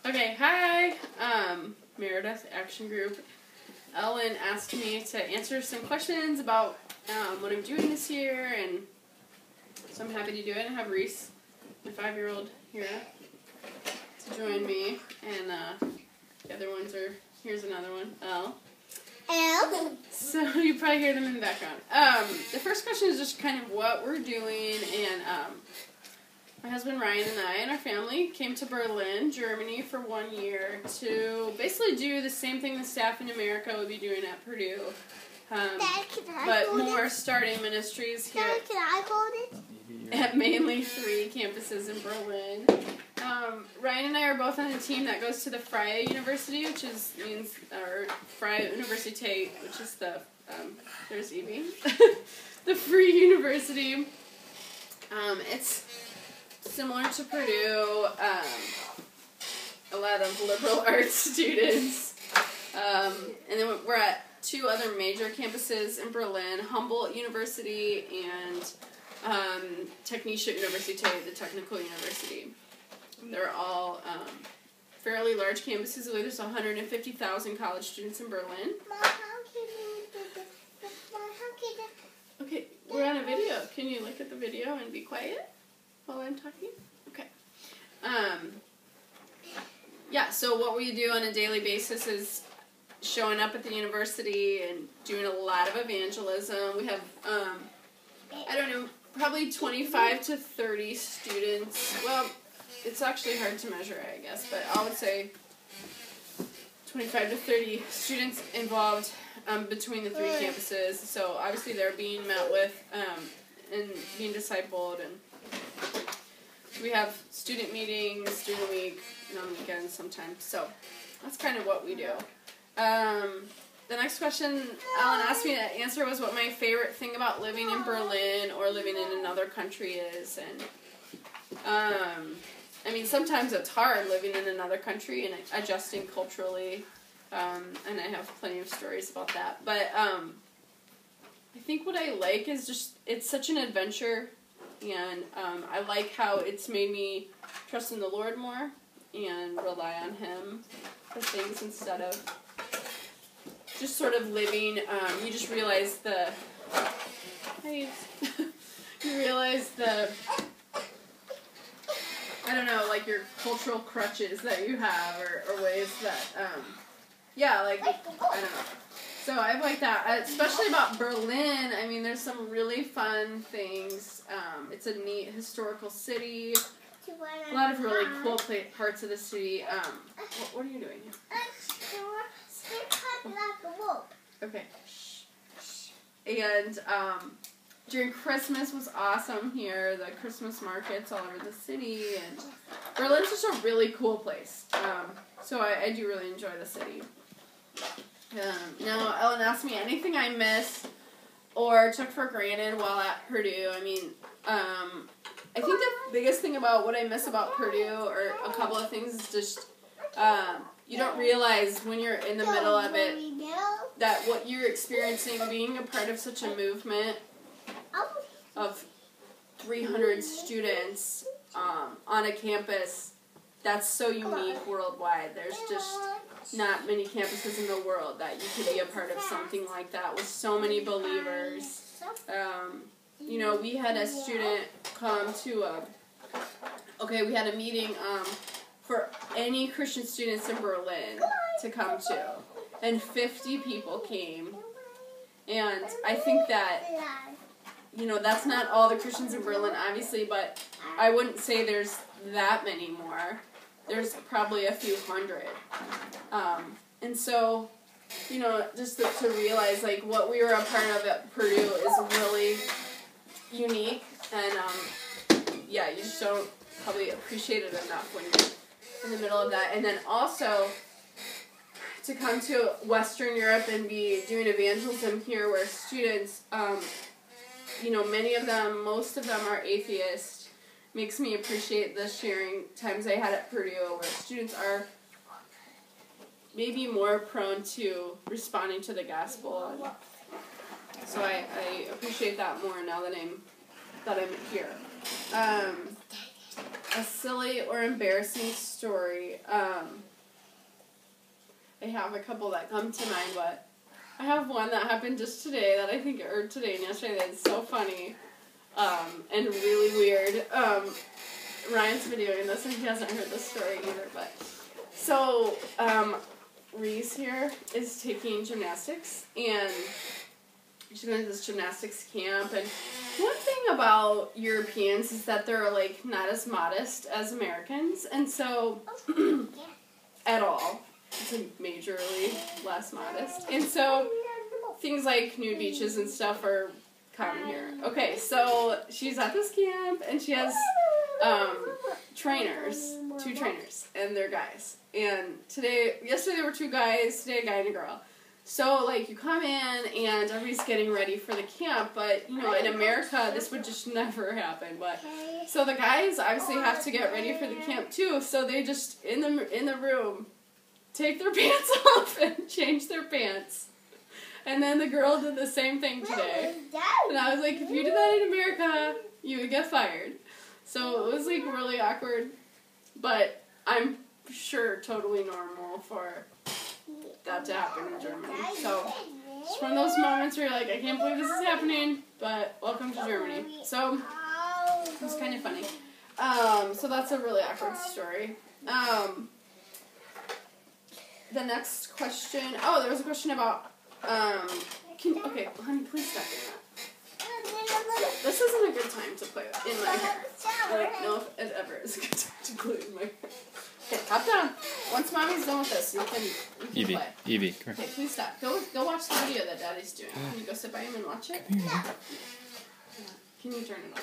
Okay, hi, Meredith Action Group. Ellen asked me to answer some questions about what I'm doing this year, and so I'm happy to do it. I have Reese, my 5-year-old, here to join me, and the other ones are, here's another one, Elle. So you probably hear them in the background. The first question is just kind of what we're doing, and my husband Ryan and I and our family came to Berlin, Germany for 1 year to basically do the same thing the staff in America would be doing at Purdue. But more starting ministries here at mainly 3 campuses in Berlin. Ryan and I are both on a team that goes to the Freie University, which means Freie Universität, which is the, there's Evie, the Free University. It's similar to Purdue, a lot of liberal arts students, and then we're at 2 other major campuses in Berlin, Humboldt University and Technische Universität, the technical university. They're all fairly large campuses. I believe there's 150,000 college students in Berlin. Okay, we're on a video. Can you look at the video and be quiet while I'm talking? Okay. Yeah, so what we do on a daily basis is showing up at the university and doing a lot of evangelism. We have, I don't know, probably 25 to 30 students. Well, it's actually hard to measure, I guess, but I would say 25 to 30 students involved between the 3 campuses. So obviously they're being met with and being discipled, and we have student meetings during the week and on weekends sometimes. So that's kind of what we do. The next question Alan asked me to answer was what my favorite thing about living in Berlin or living in another country is. And I mean, sometimes it's hard living in another country and adjusting culturally, and I have plenty of stories about that. But I think what I like is just, it's such an adventure, and I like how it's made me trust in the Lord more and rely on Him for things instead of just sort of living. You just realize you realize I don't know, like your cultural crutches that you have, or ways that, yeah, like, I don't know. So I like that, especially about Berlin. I mean, there's some really fun things. It's a neat historical city. A lot of really cool parts of the city. What are you doing here? Okay. And during Christmas was awesome here. The Christmas markets all over the city, and Berlin's just a really cool place. So I do really enjoy the city. Now, Ellen asked me anything I missed or took for granted while at Purdue. I mean, I think the biggest thing about what I miss about Purdue, or a couple of things, is just you don't realize when you're in the middle of it that what you're experiencing, being a part of such a movement of 300 students on a campus that's so unique worldwide. There's just not many campuses in the world that you could be a part of something like that with so many believers. You know, we had a student come to we had a meeting for any Christian students in Berlin to come to, and 50 people came, and I think that, you know, that's not all the Christians in Berlin, obviously, but I wouldn't say there's that many more. There's probably a few hundred. And so, you know, just to realize, like, what we were a part of at Purdue is really unique, and, yeah, you just don't probably appreciate it enough when you're in the middle of that. And then also, to come to Western Europe and be doing evangelism here where students, you know, most of them are atheists, makes me appreciate the sharing times I had at Purdue where students are maybe more prone to responding to the gospel. So I appreciate that more now that I'm here. a silly or embarrassing story. I have a couple that come to mind, but I have one that happened just today that I think, or today and yesterday, that's so funny and really weird. Ryan's videoing this and he hasn't heard this story either, but so Reese here is taking gymnastics and she's going to this gymnastics camp, and one thing about Europeans is that they're like not as modest as Americans, and so at all. It's like majorly less modest. And so things like nude beaches and stuff are common here. Okay, so she's at this camp and she has trainers, 2 trainers, and they're guys. And yesterday there were 2 guys, today a guy and a girl. So like you come in and everybody's getting ready for the camp, but you know in America this would just never happen. But so the guys obviously have to get ready for the camp too. So they just in the room take their pants off and change their pants. And then the girl did the same thing today. And I was like, if you did that in America, you would get fired. So it was like really awkward, but I'm sure totally normal for that to happen in Germany. So it's from those moments where you're like, I can't believe this is happening, but welcome to Germany. So it's kind of funny. So that's a really awkward story. The next question. Oh, there was a question about. Okay, honey, please stop doing that. This isn't a good time to play in my hair. I don't know if it ever is a good time to play in my hair. Okay, hop down. Once mommy's done with this, you can play. Evie, come here. Okay, please stop. Go watch the video that Daddy's doing. Can you go sit by him and watch it? Come here. Can you turn it on?